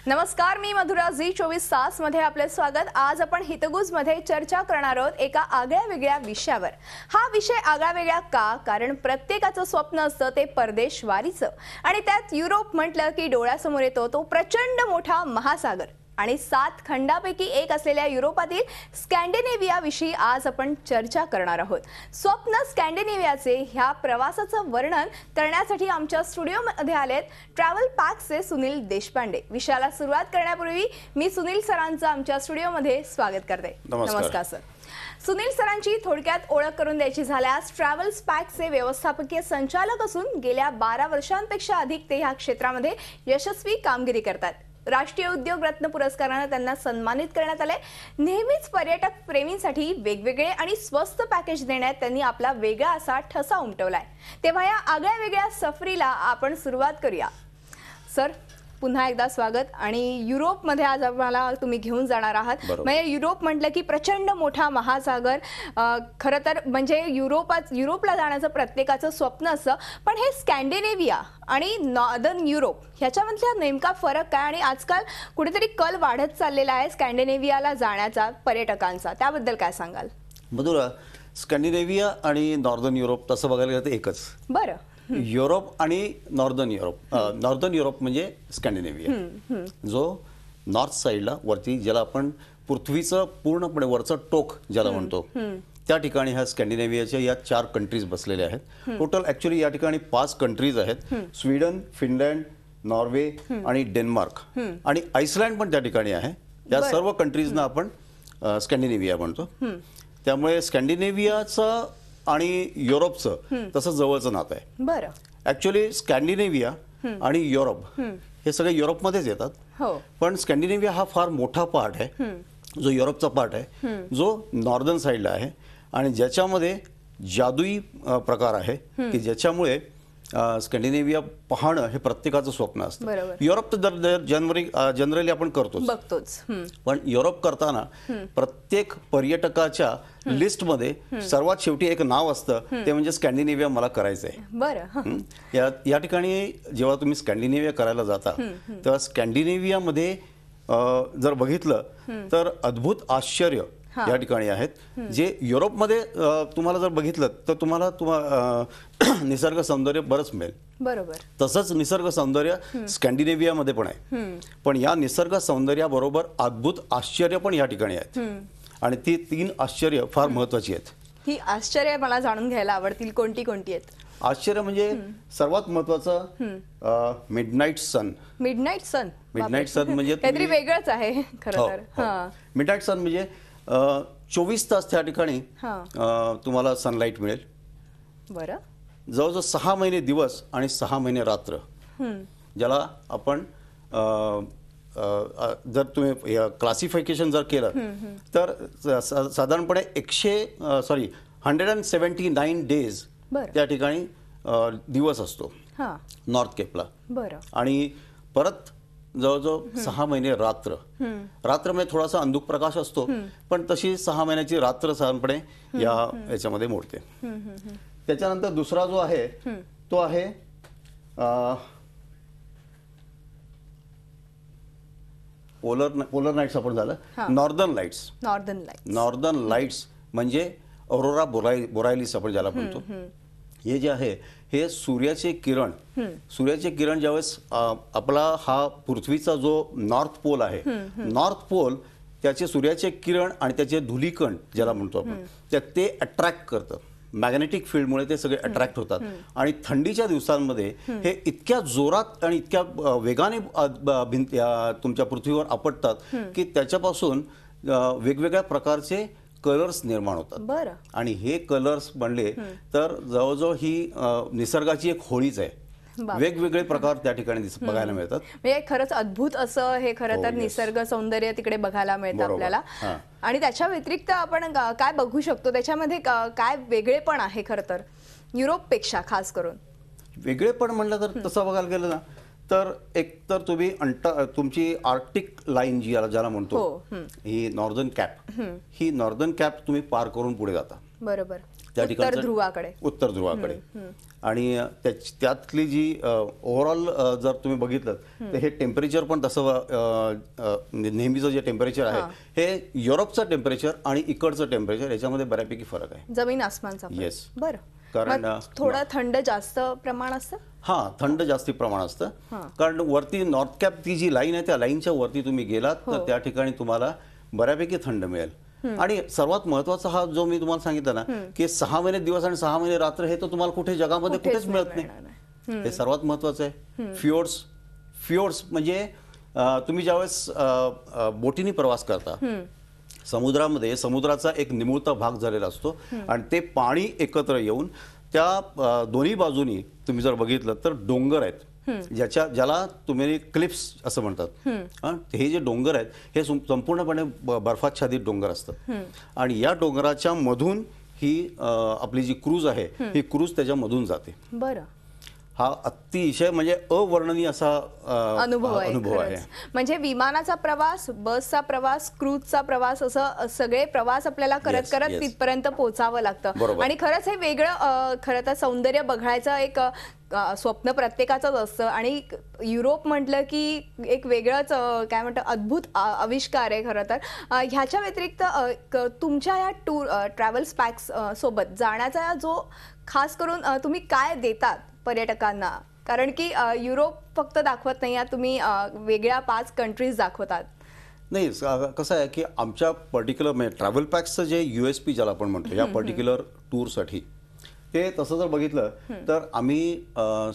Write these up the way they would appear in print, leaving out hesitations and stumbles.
नमस्कार, मी मधुरा झी 24 तास मध्ये आपले स्वागत। आज आपण हितगुज मध्ये चर्चा करणार आहोत एका आगळ्या वेगळ्या विषयावर। हा विषय आगळा वेगळा का? कारण प्रत्येकाचं स्वप्न असतं ते परदेशवारीचं, आणि त्यात युरोप म्हटलं की डोळ्यासमोर येतो तो प्रचंड मोठा महासागर आणि 7 खंडापैकी एक असलेल्या युरोपातील स्कॅन्डिनेव्हिया विषयी आज आपण चर्चा करणार आहोत। स्वप्न स्कॅन्डिनेव्हियाचे ह्या प्रवासाचं वर्णन करण्यासाठी आमच्या स्टुडिओमध्ये आलेत ट्रॅव्हल पॅक्सचे सुनील देशपांडे। विषयाला सुरुवात करण्यापूर्वी मी सुनील सरांचं आमच्या स्टुडिओमध्ये स्वागत करते। नमस्कार सर। सुनील सरांची थोडक्यात ओळख करून द्यायची झाल्यास ट्रॅव्हल्स पॅकचे व्यवस्थापकीय संचालक असून गेल्या 12 वर्षांपेक्षा अधिक ते ह्या क्षेत्रामध्ये यशस्वी कामगिरी करतात। राष्ट्रीय उद्योग रत्न पुरस्काराने त्यांना सन्मानित करण्यात आले। नेहमीच पर्यटक प्रेमींसाठी वेगवेगळे आणि स्वस्त पॅकेज देण्यात त्यांनी आपला वेगळा असा ठसा उमटवलाय। तेव्हा या आगळ्या वेगळ्या सफरीला आपण सुरुवात करूया। सर, पुन्हा एकदा स्वागत। आणि युरोप मध्ये आज आम्हाला तुम्ही घेऊन जाणार आहात। म्हणजे युरोप म्हटलं की प्रचंड मोठा महासागर। खरं तर म्हणजे युरोपला जाण्याचं प्रत्येकाचं स्वप्न असतं, पण हे स्कॅन्डिनेव्हिया आणि नॉर्दर्न युरोप ह्याच्यामधला नेमका फरक काय? आणि आजकाल कुठेतरी कल वाढत चाललेला आहे स्कॅन्डिनेव्हियाला जाण्याचा पर्यटकांचा, त्याबद्दल काय सांगाल? मधुरा, स्कॅन्डिनेव्हिया आणि नॉर्दर्न युरोप तसं बघायला गेलं तर एकच। बरं। युरोप आणि नॉर्दर्न युरोप म्हणजे स्कॅन्डिनेव्हिया, जो नॉर्थ साईडला वरती, ज्याला आपण पृथ्वीचं पूर्णपणे वरचं टोक ज्याला म्हणतो, त्या ठिकाणी ह्या स्कॅन्डिनेव्हियाच्या या 4 कंट्रीज बसलेल्या आहेत। टोटल ऍक्च्युअली या ठिकाणी 5 कंट्रीज आहेत। स्वीडन, फिनलँड, नॉर्वे आणि डेन्मार्क आणि आइसलँड पण त्या ठिकाणी आहे। या सर्व कंट्रीजना आपण स्कॅन्डिनेव्हिया म्हणतो। त्यामुळे स्कॅन्डिनेव्हियाचं आणि युरोपचं तसं जवळचं नातं आहे। बरं। ऍक्च्युअली स्कॅन्डिनेव्हिया आणि युरोप हे सगळे युरोपमध्येच येतात। हो। पण स्कॅन्डिनेव्हिया हा फार मोठा पार्ट आहे, जो युरोपचा पार्ट आहे, जो नॉर्दर्न साईडला आहे आणि ज्याच्यामध्ये जादुई प्रकार आहे की ज्याच्यामुळे स्कॅन्डिनेव्हिया पाहणं हे प्रत्येकाचं स्वप्न असतं। युरोप तर जनरली आपण करतोच, पण युरोप करताना प्रत्येक पर्यटकाच्या लिस्टमध्ये सर्वात शेवटी एक नाव असतं, ते म्हणजे स्कॅन्डिनेव्हिया मला करायचं आहे। बरं। या ठिकाणी जेव्हा तुम्ही स्कॅन्डिनेव्हिया करायला जाता तेव्हा स्कॅन्डिनेव्हियामध्ये जर बघितलं तर अद्भुत आश्चर्य या ठिकाणी आहेत, जे युरोपमध्ये तुम्हाला जर बघितलं तर तुम्हाला निसर्ग सौंदर्य बरंच मिळेल। बरोबर। तसंच निसर्ग सौंदर्य स्कॅन्डिनेव्हियामध्ये पण आहे, पण या निसर्ग सौंदर्याबरोबर अद्भुत आश्चर्य पण या ठिकाणी आहेत, आणि ती 3 आश्चर्य फार महत्वाची आहेत। ही आश्चर्य मला जाणून घ्यायला आवडतील, कोणती कोणती आहेत? आश्चर्य म्हणजे सर्वात महत्वाचं मिडनाईट सन। मिडनाईट सन म्हणजे काहीतरी वेगळंच आहे खरं तर। मिडनाईट सन म्हणजे 24 तास त्या ठिकाणी तुम्हाला सनलाईट मिळेल। बरं। जवळजवळ 6 महिने दिवस आणि 6 महिने रात्र, ज्याला आपण जर तुम्ही क्लासिफिकेशन जर केलं तर साधारणपणे 179 डेज त्या ठिकाणी दिवस असतो नॉर्थ केपला। बरं। आणि परत जवळजवळ 6 महिने रात्र म्हणजे थोडासा अंधुक प्रकाश असतो, पण तशी 6 महिन्याची रात्र साधारणपणे याच्यामध्ये मोडते। त्याच्यानंतर दुसरा जो आहे तो आहे पोलर नाईट्स आपण झालं। नॉर्दर्न लाईट्स म्हणजे ऑरोरा बोरायलिस आपण ज्याला म्हणतो। हे जे आहे हे सूर्याचे किरण ज्यावेळेस आपला हा पृथ्वीचा जो नॉर्थ पोल आहे, नॉर्थ पोल त्याचे सूर्याचे किरण आणि त्याचे धुलीकण ज्याला म्हणतो आपण, ते अट्रॅक्ट करतं। मॅग्नेटिक फील्डमुळे ते सगळे अट्रॅक्ट होतात, आणि थंडीच्या दिवसांमध्ये हे इतक्या जोरात आणि इतक्या वेगाने तुमच्या पृथ्वीवर आपटतात की त्याच्यापासून वेगवेगळ्या प्रकारचे कलर्स निर्माण होतात। बरं। आणि हे कलर्स बनले तर जवळजवळ ही निसर्गाची एक होळीच आहे। वेगवेगळे प्रकार त्या ठिकाणी बघायला मिळतात। म्हणजे खरंच अद्भुत असं हे खरं तर निसर्ग सौंदर्य तिकडे बघायला मिळतं आपल्याला। आणि त्याच्या व्यतिरिक्त आपण काय बघू शकतो, त्याच्यामध्ये काय वेगळेपण आहे खरं तर युरोपपेक्षा? खास करून वेगळेपण म्हणलं तर तसं बघायला गेलं ना तर एक तर तुम्ही तुमची आर्क्टिक लाईन ज्याला म्हणतो, ही नॉर्दर्न कॅप तुम्ही पार करून पुढे जाता। बरोबर। त्या उत्तर ठिकाणचं ध्रुवाकडे. उत्तर ध्रुवाकडे. आणि त्यातली जी ओव्हरऑल जर तुम्ही बघितलं तर हे टेम्परेचर पण तसं नेहमीचं जे टेम्परेचर आहे हे युरोपचं टेम्परेचर आणि इकडचं टेम्परेचर याच्यामध्ये बऱ्यापैकी फरक आहे. जमीन आसमानचा फरक. Yes. बरं. कारण मग थोडं थंड जास्त प्रमाण असतं. हा, थंड जास्ती प्रमाण असतं. कारण वरती नॉर्थ कॅप ती जी लाईन आहे त्या लाईनच्या वरती तुम्ही गेलात तर त्या ठिकाणी तुम्हाला बऱ्यापैकी थंड मिळेल. आणि सर्वात महत्वाचा हा जो मी तुम्हाला सांगितलं ना की 6 महिने दिवस आणि 6 महिने रात्र हे तर तुम्हाला कुठे जगामध्ये कुठेच मिळत नाही. हे सर्वात महत्वाचं आहे. फ्योर्ड्स म्हणजे तुम्ही ज्यावेळेस बोटीने प्रवास करता समुद्रामध्ये, समुद्राचा एक निमुळता भाग झालेला असतो आणि ते पाणी एकत्र येऊन त्या दोन्ही बाजूनी तुम्ही जर बघितलं तर डोंगर आहेत ज्याला तुम्ही क्लिप्स असं म्हणतात. हे जे डोंगर आहेत हे संपूर्णपणे बर्फाच्छादित डोंगर असतात आणि या डोंगराच्या मधून ही आपली जी क्रूज आहे ही क्रूज त्याच्यामधून जाते. बरं. हा अतिशय म्हणजे अवर्णनीय असा अनुभव आहे. म्हणजे विमानाचा प्रवास, बसचा प्रवास, क्रूजचा प्रवास असं सगळे प्रवास आपल्याला करत करत तिथपर्यंत पोहोचावं लागतं. आणि खरंच हे वेगळं खरं तर सौंदर्य बघायचं एक स्वप्न प्रत्येकाचंच असतं. आणि युरोप म्हटलं की एक वेगळंच काय म्हणतं अद्भुत आविष्कार आहे खरं तर. ह्याच्या व्यतिरिक्त तुमच्या या ट्रॅव्हल्स पॅक्स सोबत जाण्याचा जो खास करून तुम्ही काय देतात पर्यटकांना, कारण की युरोप फक्त दाखवत नाही आहात तुम्ही, वेगळ्या 5 कंट्रीज दाखवतात. नाही, कसं आहे की आमच्या पर्टिक्युलर म्हणजे ट्रॅव्हल पॅक्सचं जे USP ज्याला आपण म्हणतो या पर्टिक्युलर टूरसाठी, ते तसं जर बघितलं तर आम्ही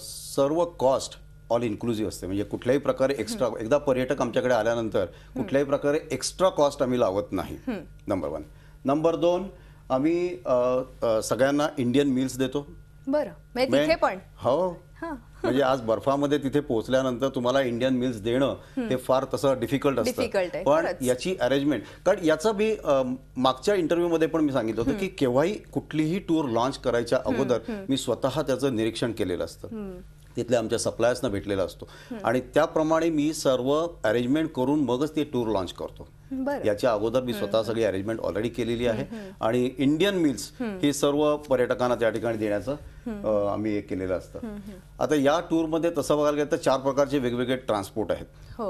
सर्व कॉस्ट ऑल इन्क्लुझिव्ह असते. म्हणजे कुठल्याही प्रकारे एक्स्ट्रा, एकदा पर्यटक आमच्याकडे आल्यानंतर कुठल्याही प्रकारे एक्स्ट्रा कॉस्ट आम्ही लावत नाही. नंबर 1. नंबर 2, आम्ही सगळ्यांना इंडियन मील्स देतो. बरं. म्हणजे तिथे पण हो, म्हणजे आज बर्फामध्ये तिथे पोहोचल्यानंतर तुम्हाला इंडियन मील्स देणं हे फार तसं डिफिकल्ट असतं. पण याची अरेंजमेंट, कारण याचा बी मागच्या इंटरव्ह्यूमध्ये पण मी सांगितलं होतं की केव्हाही कुठलीही टूर लॉन्च करायच्या अगोदर मी स्वतः त्याचं निरीक्षण केलेलं असतं. तिथल्या आमच्या सप्लायर्सना भेटलेला असतो आणि त्याप्रमाणे मी सर्व अरेंजमेंट करून मगच ते टूर लॉन्च करतो. याच्या अगोदर मी स्वतः सगळी अरेंजमेंट ऑलरेडी केलेली आहे आणि इंडियन मील्स हे सर्व पर्यटकांना त्या ठिकाणी देण्याचं आम्ही एक केलेलं असतं. आता या टूरमध्ये तसं बघायला गेलं तर 4 प्रकारचे वेगवेगळे ट्रान्सपोर्ट आहेत.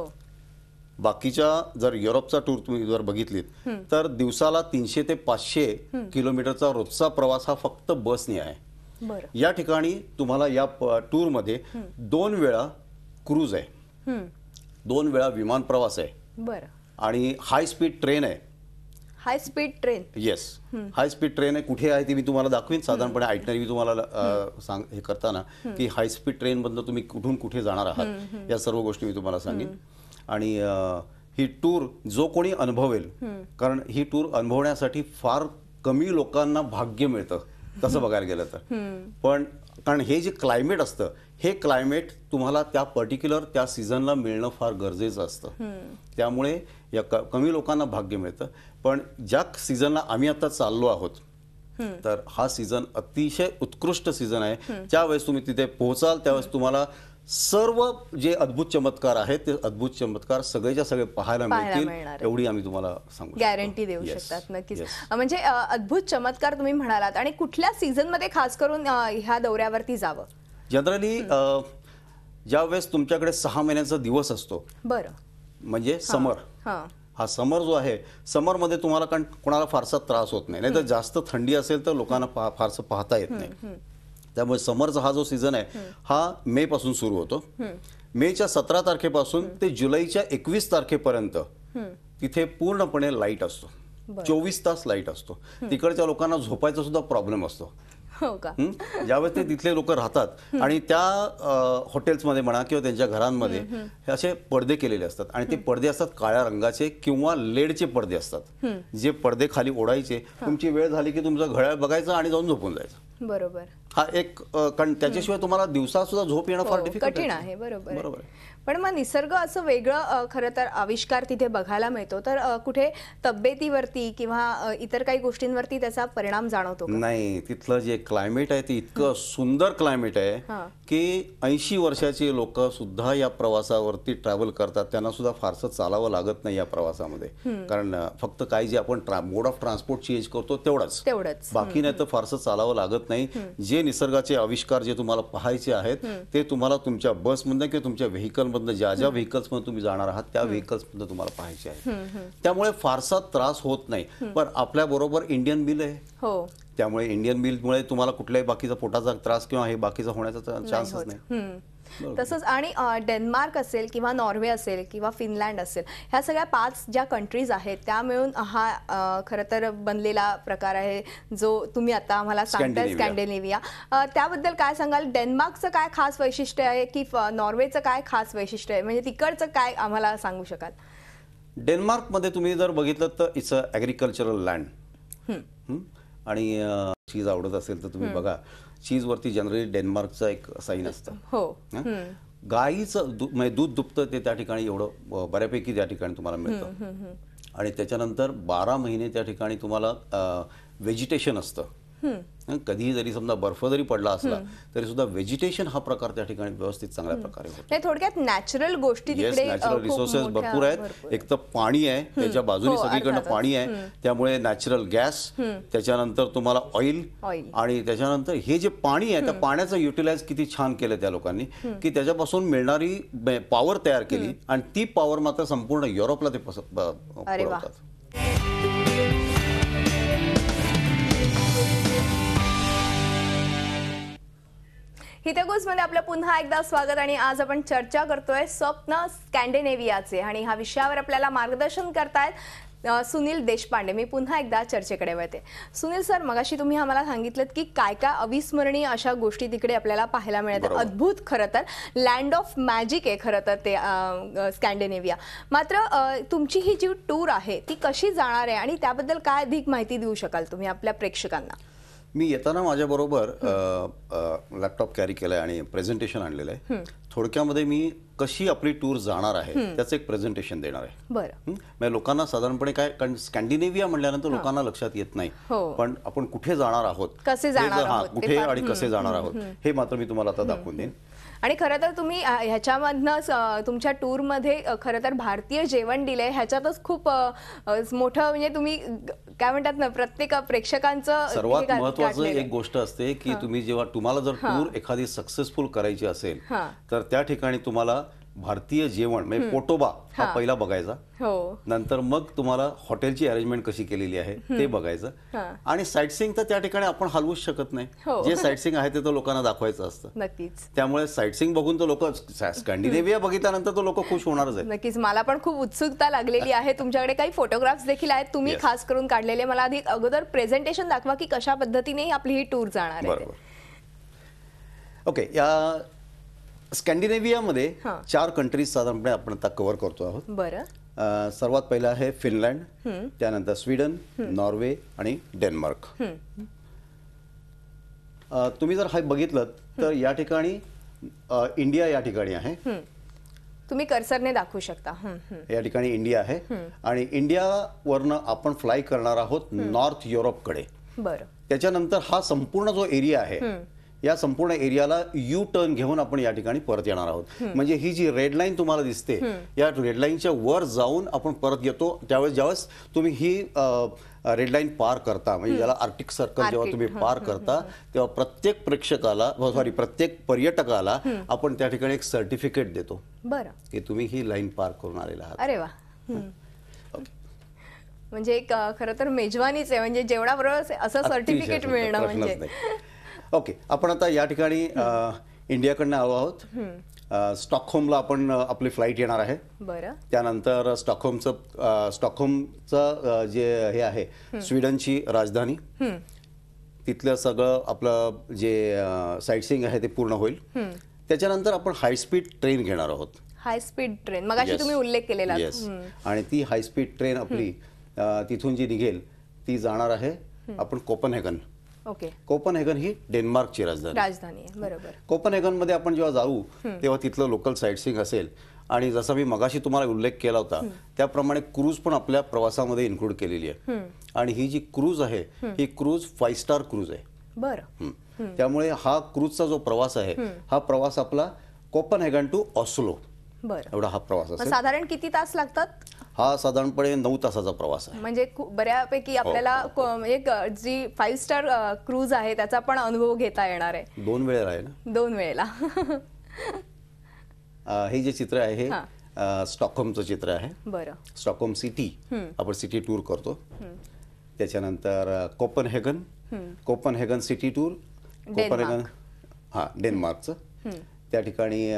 बाकीच्या जर युरोपचा टूर तुम्ही जर बघितलीत तर दिवसाला 300 ते 500 किलोमीटरचा रोजचा प्रवास हा फक्त बसने आहे. या ठिकाणी तुम्हाला या टूरमध्ये 2 वेळा क्रूज आहे, 2 वेळा विमान प्रवास आहे आणि हाय स्पीड ट्रेन आहे. High speed train? Yes, high speed train आहे. कुठे आहे ती मी तुम्हाला दाखवीन. साधारणपणे आयटनरी तुम्हाला हे करताना की हाय स्पीड ट्रेन मधनं तुम्ही कुठून कुठे जाणार आहात या सर्व गोष्टी मी तुम्हाला सांगेन. आणि ही टूर जो कोणी अनुभवेल, कारण ही टूर अनुभवण्यासाठी फार कमी लोकांना भाग्य मिळतं तसं बघायला गेलं तर. पण कारण हे जे क्लायमेट असतं हे क्लायमेट तुम्हाला त्या पर्टिक्युलर त्या सीझनला मिळणं फार गरजेचं असतं. त्यामुळे या कमी लोकांना भाग्य मिळतं. पण ज्या सीझनला आम्ही आता चाललो आहोत तर हा सीझन अतिशय उत्कृष्ट सीझन आहे. ज्यावेळेस तुम्ही तिथे पोहोचाल त्यावेळेस तुम्हाला सर्व जे अद्भुत चमत्कार आहेत ते अद्भुत चमत्कार सगळेच्या सगळे पाहायला मिळतील, एवढी आम्ही तुम्हाला सांगू गॅरंटी देऊ शकतात. नक्कीच. म्हणजे अद्भुत चमत्कार तुम्ही म्हणालात. आणि कुठल्या सीझन मध्ये खास करून ह्या दौऱ्यावरती जावं? जनरली ज्यावेळेस तुमच्याकडे 6 महिन्याचा दिवस असतो, बरं, म्हणजे समर, हा समर जो आहे, समरमध्ये तुम्हाला कारण कोणाला फारसा त्रास होत नाही. नाहीतर जास्त थंडी असेल तर लोकांना फारसं पाहता येत नाही. त्यामुळे समरचा हा जो सीझन आहे हा मे पासून सुरू होतो. मेच्या 17 तारखेपासून ते जुलैच्या 21 तारखेपर्यंत तिथे पूर्णपणे लाईट असतो. 24 तास लाईट असतो. तिकडच्या लोकांना झोपायचा सुद्धा प्रॉब्लेम असतो. ज्यावेळेस ते तिथले लोक राहतात आणि त्या हॉटेल्समध्ये म्हणा किंवा त्यांच्या घरांमध्ये हे असे पडदे केलेले असतात आणि ते पडदे असतात काळ्या रंगाचे किंवा लेडचे पडदे असतात. जे पडदे खाली ओढायचे, तुमची वेळ झाली की तुमचं घड्याळ बघायचं आणि जाऊन झोपून जायचं. बरोबर. हा एक कारण त्याच्याशिवाय तुम्हाला दिवसा सुद्धा झोप येणं फार डिफिकल्ट कठीण आहे. बरोबर बरोबर पण मग निसर्ग असं वेगळं खरं तर आविष्कार तिथे बघायला मिळतो, तर कुठे तब्येतीवरती किंवा इतर काही गोष्टींवरती त्याचा परिणाम जाणवतो का? नाही, तिथलं जे क्लायमेट आहे ते इतकं सुंदर क्लायमेट आहे की 80 वर्षाची लोक सुद्धा या प्रवासावरती ट्रॅव्हल करतात. त्यांना सुद्धा फारसं चालावं लागत नाही या प्रवासामध्ये, कारण फक्त काही जे आपण मोड ऑफ ट्रान्सपोर्ट चेंज करतो तेवढंच, बाकी नाही तर फारसं चालावं लागत नाही. जे निसर्गाचे आविष्कार जे तुम्हाला पाहायचे आहेत ते तुम्हाला तुमच्या बसमधनं किंवा तुमच्या व्हेकलमधनं, ज्या ज्या व्हेकल्समधून तुम्ही जाणार आहात त्या व्हेकल्समधनं तुम्हाला पाहायचे आहे. त्यामुळे फारसा त्रास होत नाही. पण आपल्या बरोबर इंडियन बिल आहे, त्यामुळे इंडियन बिलमुळे तुम्हाला कुठल्याही बाकीचा पोटाचा त्रास किंवा हे बाकीचा होण्याचा चान्सच नाही. तसंच आणि डेन्मार्क असेल किंवा नॉर्वे असेल किंवा फिनलँड असेल, ह्या सगळ्या 5 ज्या कंट्रीज आहेत त्या मिळून हा खरं तर बनलेला प्रकार आहे जो तुम्ही आता आम्हाला सांगताय, स्कॅन्डिनेव्हिया. त्याबद्दल काय सांगाल? डेन्मार्कचं काय खास वैशिष्ट्य आहे की नॉर्वेचं काय खास वैशिष्ट्य आहे, म्हणजे तिकडचं काय आम्हाला सांगू शकाल? डेन्मार्कमध्ये तुम्ही जर बघितलं तर इट्स अ ॲग्रिकल्चरल लँड, आणि चीज आवडत असेल तर तुम्ही बघा, चीजवरती जनरली डेन्मार्कचं एक साईन असतं. गाईचं म्हणजे दूध दुभतं ते त्या ठिकाणी एवढं बऱ्यापैकी त्या ठिकाणी तुम्हाला मिळतं. आणि त्याच्यानंतर 12 महिने त्या ठिकाणी तुम्हाला व्हेजिटेशन असतं. कधीही जरी समजा बर्फ जरी पडला असला तरी सुद्धा व्हेजिटेशन हा प्रकार त्या ठिकाणी व्यवस्थित चांगल्या प्रकारे होतो. थोडक्यात नॅचरल गोष्टी तिकडे, नॅचरल रिसोर्सेस भरपूर आहेत. एक तर पाणी आहे, त्याच्या बाजूने सगळीकडनं पाणी आहे, त्यामुळे नॅचरल गॅस, त्याच्यानंतर तुम्हाला ऑइल, आणि त्याच्यानंतर हे जे पाणी आहे त्या पाण्याचं युटिलाइज किती छान केलं त्या लोकांनी की त्याच्यापासून मिळणारी पॉवर तयार केली, आणि ती पॉवर मात्र संपूर्ण युरोपला ते पुरवतात. हितगुजमध्ये आपलं पुन्हा एकदा स्वागत. आणि आज आपण चर्चा करतोय स्वप्न स्कॅन्डिनेव्हियाचे, आणि ह्या विषयावर आपल्याला मार्गदर्शन करतायत सुनील देशपांडे. मी पुन्हा एकदा चर्चेकडे वळते. सुनील सर, मगाशी तुम्ही आम्हाला सांगितलं की काय काय अविस्मरणीय अशा गोष्टी तिकडे आपल्याला पाहायला मिळतात. अद्भुत, खरं तर लँड ऑफ मॅजिक आहे खरं तर ते स्कॅन्डिनेव्हिया. मात्र तुमची ही जी टूर आहे ती कशी जाणार आहे आणि त्याबद्दल काय अधिक माहिती देऊ शकाल तुम्ही आपल्या प्रेक्षकांना? मी येताना माझ्याबरोबर लॅपटॉप कॅरी केलाय आणि प्रेझेंटेशन आणलेलं आहे. थोडक्यामध्ये मी कशी आपली टूर जाणार आहे त्याचं एक प्रेझेंटेशन देणार आहे. म्हणजे लोकांना साधारणपणे काय, कारण स्कॅन्डिनेव्हिया म्हटल्यानंतर लोकांना लक्षात येत नाही, पण आपण कुठे जाणार आहोत, कसे जाणार आहोत, कुठे आणि कसे जाणार आहोत हे मात्र मी तुम्हाला आता दाखवून देईन. आणि खरं तर तुम्ही ह्याच्यामधनं तुमच्या टूरमध्ये खरं तर भारतीय जेवण दिलंय, ह्याच्यातच खूप मोठं, म्हणजे तुम्ही काय म्हणतात ना, प्रत्येक प्रेक्षकांचं सर्वात महत्त्वाचं एक गोष्ट असते की तुम्ही जेव्हा तुम्हाला जर टूर एखादी सक्सेसफुल करायची असेल तर त्या ठिकाणी तुम्हाला भारतीय जेवण म्हणजे पोटोबा हा पहिला बघायचा, नंतर मग तुम्हाला हॉटेलची अरेंजमेंट कशी केलेली आहे ते बघायचं, आणि साईटसीइंग तर त्या ठिकाणी आपण हलवूच शकत नाही. जे साईटसीइंग आहे ते तर लोकांना दाखवायचं असतं. नक्कीच. त्यामुळे साईटसीइंग बघून तर लोक, स्कॅन्डिनेव्हिया बघितल्यानंतर तर लोक खुश होणारच आहेत. नक्कीच. मला पण खूप उत्सुकता लागलेली आहे. तुमच्याकडे काही फोटोग्राफ्स देखील आहेत तुम्ही खास करून काढलेले. मला आधी अगोदर प्रेझेंटेशन दाखवा की कशा पद्धतीने आपली ही टूर जाणार आहे. ओके, या स्कॅन्डिनेव्हियामध्ये 4 कंट्रीज साधारणपणे आपण आता कव्हर करतो आहोत. बरं. सर्वात पहिला आहे फिनलँड, त्यानंतर स्वीडन, नॉर्वे आणि डेन्मार्क. तुम्ही जर हा बघितलं तर या ठिकाणी इंडिया या ठिकाणी आहे. तुम्ही कर्सरने दाखवू शकता. या ठिकाणी इंडिया आहे, आणि इंडियावरनं आपण फ्लाय करणार आहोत नॉर्थ युरोपकडे. बरं. त्याच्यानंतर हा संपूर्ण जो एरिया आहे या संपूर्ण एरियाला यू टर्न घेऊन आपण या ठिकाणी परत येणार आहोत. म्हणजे ही जी रेड लाईन तुम्हाला दिसते या रेड लाईनच्या वर जाऊन आपण परत येतो. ज्यावेळेस तुम्ही ही रेड लाईन पार करता, म्हणजे ज्याला आर्टिक सर्कल जेव्हा तुम्ही पार करता तेव्हा प्रत्येक प्रेक्षकाला, प्रत्येक पर्यटकाला आपण त्या ठिकाणी एक सर्टिफिकेट देतो. बरं. की तुम्ही ही लाईन पार करून आलेला आहात. अरे वा. म्हणजे एक खरं तर मेजवानीच आहे, म्हणजे जेवणाबरोबर असं सर्टिफिकेट मिळणं म्हणजे. ओके, आपण आता या ठिकाणी इंडियाकडनं आलो आहोत. स्टॉकहोमला आपण आपली फ्लाईट येणार आहे. बरं. त्यानंतर स्टॉकहोमचं जे हे आहे स्वीडनची राजधानी, तिथलं सगळं आपलं जे साईटसीइंग आहे ते पूर्ण होईल. त्याच्यानंतर आपण हाय स्पीड ट्रेन घेणार आहोत. हाय स्पीड ट्रेन मगाशी तुम्ही उल्लेख केलेला. आणि ती हाय स्पीड ट्रेन आपली तिथून जी निघेल ती जाणार आहे आपण कोपनहेगन. ओके. कोपनहेगन ही डेन्मार्कची राजधानी आहे. बरोबर. कोपनहेगन मध्ये आपण जेव्हा जाऊ तेव्हा तिथलं लोकल साईटसीइंग असेल आणि जसं मी मगाशी तुम्हाला उल्लेख केला होता त्याप्रमाणे क्रूज पण आपल्या प्रवासामध्ये इन्क्लूड केलेली आहे. आणि ही जी क्रूज आहे ही क्रूज 5 स्टार क्रूज आहे. बरं. त्यामुळे हा क्रूजचा जो प्रवास आहे हा प्रवास आपला कोपनहेगन टू ऑस्लो एवढा हा प्रवास असेल. साधारण किती तास लागतात? हा साधारणपणे 9 तासाचा प्रवास आहे. म्हणजे बऱ्यापैकी आपल्याला एक जी 5 स्टार क्रूज आहे त्याचा पण अनुभव घेता येणार आहे. 2 वेळेला आहे ना. 2 वेळेला. हे जे चित्र आहे हे स्टॉकहोमचं चित्र आहे. बरं. स्टॉकहोम सिटी आपण सिटी टूर करतो. त्याच्यानंतर कोपनहेगन सिटी टूर, कोपनहेगन डेन्मार्कचं. त्या ठिकाणी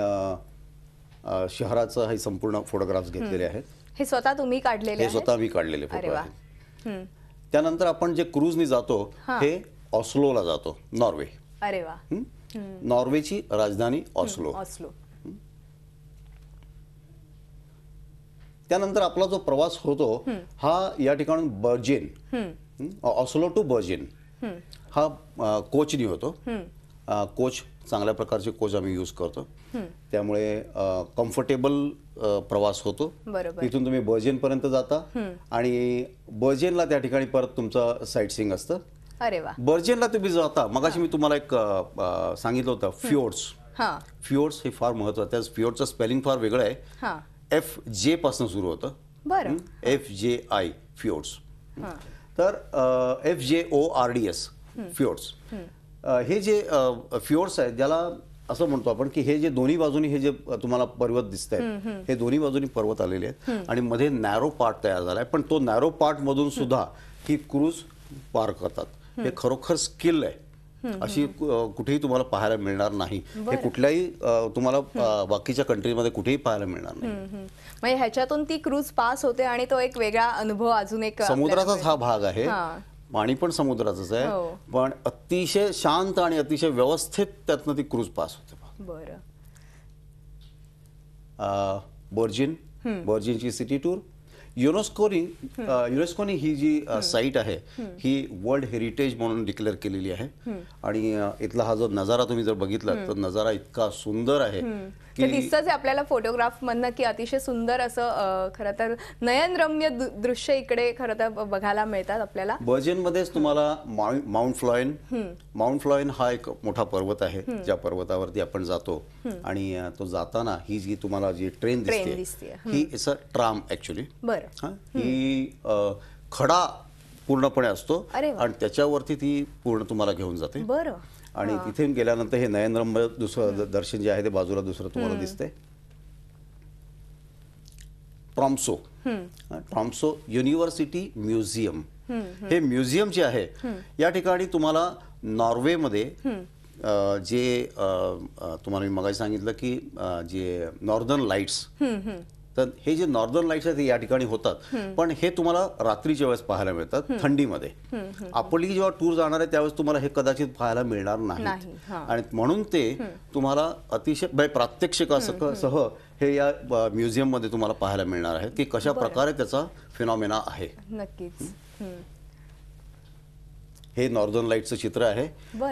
शहराचं हे संपूर्ण फोटोग्राफ्स घेतलेले आहेत. हे स्वतः तुम्ही काढलेले? हे स्वतः मी काढलेले फोटो आहेत. त्यानंतर आपण जे क्रूजनी जातो हे ऑस्लोला जातो, नॉर्वे. अरे वा. नॉर्वेची राजधानी ऑस्लो. त्यानंतर आपला जो प्रवास होतो हा या ठिकाणी बर्जेन, ऑस्लो टू बर्जेन हा कोचनी होतो. कोच चांगल्या प्रकारचे कोच आम्ही यूज करतो. त्यामुळे कम्फर्टेबल प्रवास होतो. तिथून तुम्ही बर्जेन पर्यंत जाता आणि बर्जेनला त्या ठिकाणी परत तुमचं साईटसीइंग असतं. अरे वा. बर्जेनला तुम्ही जाता मगाशी मी तुम्हाला एक सांगितलं होतं फ्योर्ड्स. फ्योर्ड्स हे फार महत्वाचं. त्या फ्योर्डचं स्पेलिंग फार वेगळं आहे. FJ पासून सुरू होतं. FJI फ्योर्ड्स. तर FJORDS फ्योर्ड्स. हे जे फ्योर्ड्स आहेत ज्याला असं म्हणतो आपण की हे जे दोन्ही बाजूनी हे जे तुम्हाला पर्वत दिसत आहेत हे दोन्ही बाजूनी पर्वत आलेले आहेत आणि मध्ये नॅरो पार्ट तयार झालाय. पण तो नॅरो पार्ट मधून सुद्धा ही क्रूज पार करतात. हे खरोखर स्किल आहे. अशी कुठेही तुम्हाला पाहायला मिळणार नाही. हे कुठल्याही तुम्हाला बाकीच्या कंट्रीमध्ये कुठेही पाहायला मिळणार नाही. म्हणजे ह्याच्यातून ती क्रूज पास होते आणि तो एक वेगळा अनुभव अजून एक समुद्राचाच हा भाग आहे. पाणी पण समुद्राचंच आहे पण अतिशय शांत आणि अतिशय व्यवस्थित त्यातनं ती क्रूज पास होते. बरं. बर्जिनची सिटी टूर. युनेस्कोनी ही जी साईट आहे ही वर्ल्ड हेरिटेज म्हणून डिक्लेअर केलेली आहे. आणि इथला हा जो नजारा तुम्ही जर बघितला तर नजारा इतका सुंदर आहे की दिसतंच आपल्याला फोटोग्राफ मधनं की अतिशय सुंदर असं खरं तर नयनरम्य दृश्य इकडे खरं तर बघायला मिळतात आपल्याला. बर्जेनमध्येच तुम्हाला माउंट फ्लॉयन हा एक मोठा पर्वत आहे ज्या पर्वतावरती आपण जातो. आणि तो जाताना ही जी तुम्हाला जी ट्रेन दिसते ही इट्स अ ट्राम ऍक्च्युली. ही खडा पूर्णपणे असतो आणि त्याच्यावरती ती पूर्ण तुम्हाला घेऊन जाते. बरं. आणि तिथे गेल्यानंतर हे नयनरम्य दुसरं दर्शन जे आहे ते बाजूला दुसरं तुम्हाला दिसतंय. Tromsø university museum. हे म्युझियम जे आहे या ठिकाणी तुम्हाला नॉर्वेमध्ये जे तुम्हाला मी मगाशी सांगितलं की जे नॉर्दर्न लाईट्स तर हे जे नॉर्दर्न लाईट्स आहेत ते या ठिकाणी होतात. पण हे तुम्हाला रात्रीच्या वेळेस पाहायला मिळतात थंडीमध्ये. आपली जेव्हा टूर जाणार आहे त्यावेळेस तुम्हाला हे कदाचित पाहायला मिळणार नाही. आणि म्हणून ते तुम्हाला अतिशय प्रात्यक्षिकासह हे या म्युझियम मध्ये तुम्हाला पाहायला मिळणार आहे की कशा प्रकारे त्याचा फिनॉमिना आहे. नक्कीच. हे नॉर्दर्न लाईटचं चित्र आहे.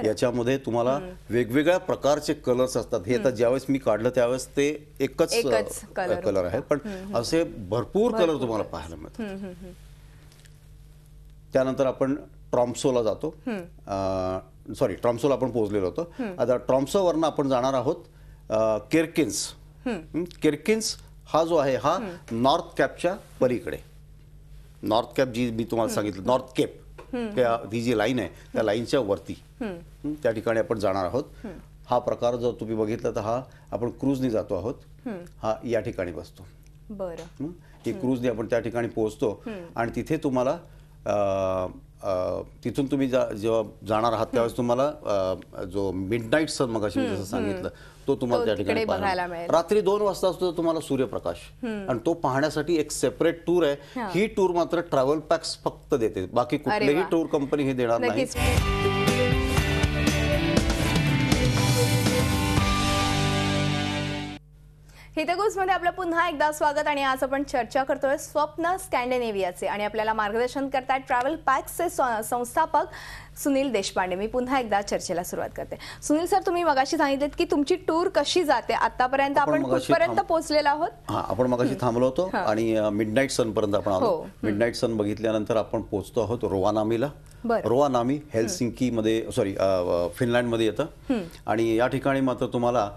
याच्यामध्ये तुम्हाला वेगवेगळ्या प्रकारचे कलर्स असतात. हे आता ज्यावेळेस मी काढलं त्यावेळेस ते एकच कलर आहे पण असे भरपूर कलर तुम्हाला पाहायला मिळतात. त्यानंतर आपण ट्रॉम्सोला जातो. ट्रॉम्सोला आपण पोहोचलेलो होतो. आता ट्रॉम्सोवरनं आपण जाणार आहोत केर्किन्स. केर्किन्स हा जो आहे हा नॉर्थ कॅपच्या पलीकडे. नॉर्थ कॅप जी मी तुम्हाला सांगितलं नॉर्थ केप ही जी लाईन आहे त्या लाईनच्या वरती त्या ठिकाणी आपण जाणार आहोत. हा प्रकार जर तुम्ही बघितला तर हा आपण क्रूजनी जातो आहोत. हा या ठिकाणी बसतो. बरं. ही क्रूजनी आपण त्या ठिकाणी पोहोचतो आणि तिथे तुम्हाला तिथून तुम्ही जेव्हा जाणार आहात त्यावेळेस तुम्हाला जो मिडनाईट सन मगाशी मी जसं सांगितलं तो तुम्हाला त्या ठिकाणी पाहायला मिळेल. रात्री 2 वाजता असतो तुम्हाला सूर्यप्रकाश आणि तो पाहण्यासाठी एक सेपरेट टूर आहे. ही टूर मात्र ट्रॅव्हल पॅक्स फक्त देते. बाकी कुठलीही टूर कंपनी हे देणार नाही. हे हितगुजमध्ये आपलं पुन्हा एकदा स्वागत आणि आज आपण चर्चा करतोय स्वप्न स्कॅन्डिनेव्हियाचे आणि आपल्याला मार्गदर्शन करतात ट्रॅव्हल पॅक्सचे संस्थापक सुनील देशपांडे. मी पुन्हा एकदा चर्चेला सुरुवात करते. सुनील सर, तुम्ही मगाशी सांगितलेत की तुमची टूर कशी जाते, आतापर्यंत आपण कुठपर्यंत पोहोचलेलो आहोत? आपण मगाशी थांबलो होतो आणि मिडनाईट सन पर्यंत आपण आलो. मिडनाईट सन बघितल्यानंतर आपण पोहोचतो आहोत रोवानामीला. रोवानामी हेल्सिंकी मध्ये फिनलँडमध्ये येतं आणि या ठिकाणी मात्र तुम्हाला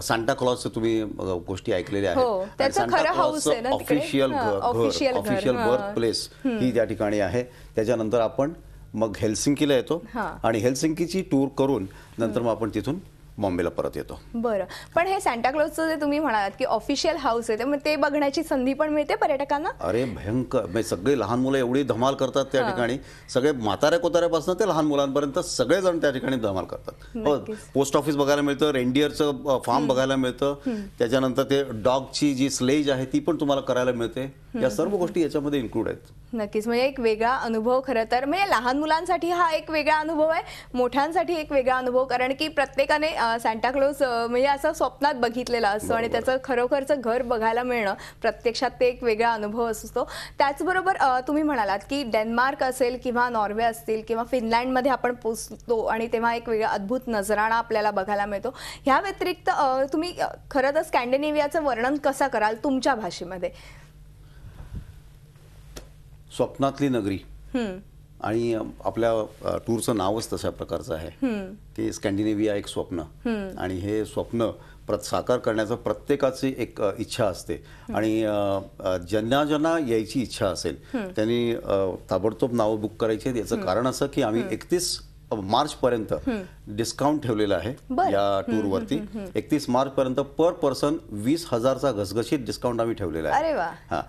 सांता क्लॉजचं तुम्ही गोष्टी ऐकलेल्या आहेत. सांता क्लॉजचं ऑफिशियल बर्थ प्लेस ही त्या ठिकाणी आहे. त्याच्यानंतर आपण मग हेल्सिंकीला येतो आणि हेल्सिंकीची टूर करून नंतर मग आपण तिथून बॉम्बेला परत येतो. बरं, पण हे सांता क्लॉजचं जे तुम्ही म्हणालात की ऑफिशियल हाऊस आहे, ते बघण्याची संधी पण मिळते पर्यटकांना? अरे भयंकर, सगळे लहान मुलं एवढी धमाल करतात त्या ठिकाणी. सगळे म्हाताऱ्या कोताऱ्यापासून ते लहान मुलांपर्यंत सगळेजण त्या ठिकाणी धमाल करतात. पोस्ट ऑफिस बघायला मिळतं, रेनडिअरचं फार्म बघायला मिळतं, त्याच्यानंतर ते डॉगची जी स्लेज आहे ती पण तुम्हाला करायला मिळते. या सर्व गोष्टी याच्यामध्ये इन्क्लूड आहेत. नक्कीच, म्हणजे एक वेगळा अनुभव. खरं तर म्हणजे लहान मुलांसाठी हा एक वेगळा अनुभव आहे, मोठ्यांसाठी एक वेगळा अनुभव, कारण की प्रत्येकाने सांता क्लॉज म्हणजे असं स्वप्नात बघितलेलं असतं आणि त्याचं खरोखरचं घर बघायला मिळणं प्रत्यक्षात ते एक वेगळा अनुभव असतो. त्याचबरोबर तुम्ही म्हणालात की डेन्मार्क असेल किंवा नॉर्वे असतील किंवा फिनलँडमध्ये आपण पोचतो आणि तेव्हा एक वेगळा अद्भुत नजराणा आपल्याला बघायला मिळतो. ह्या व्यतिरिक्त तुम्ही खरं तर स्कॅन्डिनेव्हियाचं वर्णन कसं कराल तुमच्या भाषेमध्ये? स्वप्नातली नगरी आणि आपल्या टूरचं नावच तशा प्रकारचं आहे की स्कॅन्डिनेव्हिया एक स्वप्न. आणि हे स्वप्न साकार करण्याचं प्रत्येकाची एक इच्छा असते आणि ज्यांना ज्यांना यायची इच्छा असेल त्यांनी ताबडतोब नावं बुक करायची. याचं कारण असं की आम्ही 31 मार्च पर्यंत डिस्काउंट ठेवलेला आहे या टूर वरती. 31 मार्च पर्यंत पर पर्सन 20,000चा घसघशीत डिस्काउंट आम्ही ठेवलेला आहे. हा,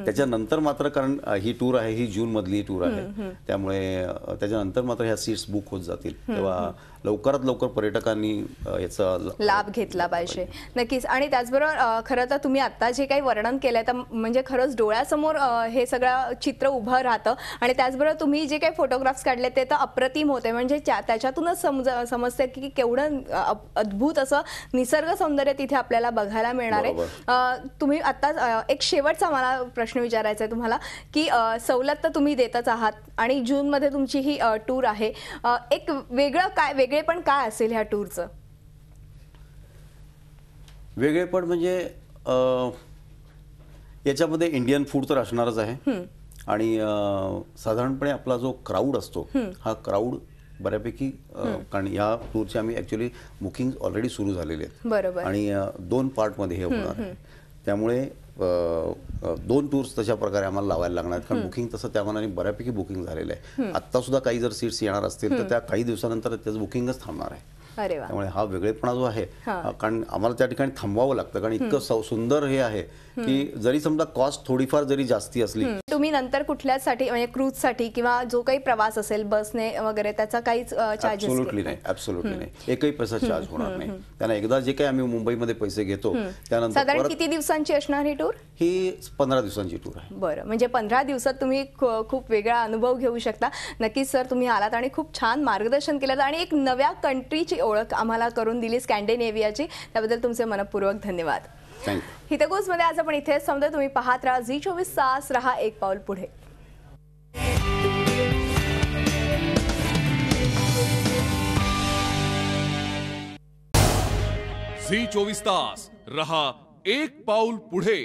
त्याच्यानंतर मात्र, कारण ही टूर आहे, ही जून मधली टूर आहे, त्यामुळे त्याच्यानंतर मात्र ह्या सीट्स बुक होत जातील. तेव्हा लवकरात लवकर पर्यटकांनी याचा लाभ घेतला पाहिजे. नक्कीच. आणि त्याचबरोबर खरं तर तुम्ही आता जे काही वर्णन केलंय तर म्हणजे खरंच डोळ्यासमोर हे सगळं चित्र उभं राहतं आणि त्याचबरोबर तुम्ही जे काही फोटोग्राफ्स काढले ते तर अप्रतिम होते. म्हणजे त्याच्यातूनच समजते की केवढं अद्भुत असं निसर्ग सौंदर्य तिथे आपल्याला बघायला मिळणार आहे. तुम्ही आता एक शेवटचा मला प्रश्न विचारायचा आहे तुम्हाला की सवलत तर तुम्ही देतच आहात आणि जूनमध्ये तुमची ही टूर आहे. एक वेगळेपण काय असेल ह्या टूरचं? वेगळेपण म्हणजे याच्यामध्ये इंडियन फूड तर असणारच आहे आणि साधारणपणे आपला जो क्राऊड असतो हा क्राऊड बऱ्यापैकी, कारण या टूरचे आम्ही ऍक्च्युअली बुकिंग ऑलरेडी सुरू झालेले आहेत आणि 2 पार्टमध्ये हे होणार आहे. त्यामुळे 2 टूर्स तशा प्रकारे आम्हाला लावायला लागणार आहेत, कारण बुकिंग तसं त्या मनाने बऱ्यापैकी बुकिंग झालेलं आहे. आत्ता सुद्धा काही जर सीट्स येणार असतील तर त्या काही दिवसानंतर त्याचं बुकिंगच थांबणार आहे. त्यामुळे हा वेगळेपणा जो आहे, कारण आम्हाला त्या ठिकाणी थांबवावं लागतं, कारण इतकं सुंदर हे आहे की जरी समजा कॉस्ट थोडीफार जरी जास्ती असली. तुम्ही नंतर कुठल्यासाठी म्हणजे क्रूजसाठी किंवा जो काही प्रवास असेल बसने वगैरे त्याचा काहीच चार्जेस? ॲब्सोल्युटली नाही, ॲब्सोल्युटली नाही. एकही पैसा चार्ज होणार नाही. त्यांना एकदा जे काही आम्ही मुंबईमध्ये पैसे घेतो त्यानंतर साधारण किती दिवसांची असणार ही टूर? ही 15 दिवसांची टूर आहे. बरं, म्हणजे 15 दिवसात तुम्ही खूप वेगळा अनुभव घेऊ शकता. नक्कीच सर, तुम्ही आलात आणि खूप छान मार्गदर्शन केलं आणि एक नव्या कंट्रीची ओळख आम्हाला करून दिली स्कॅन्डिनेव्हियाची. त्याबद्दल तुमचे मनपूर्वक धन्यवाद. हितगुजमध्ये आज आपण इथेच थांबतोय. तुम्ही पाहत राहा झी24 तास, रहा एक पाऊल पुढे. झी24 तास, रहा एक पाऊल पुढे.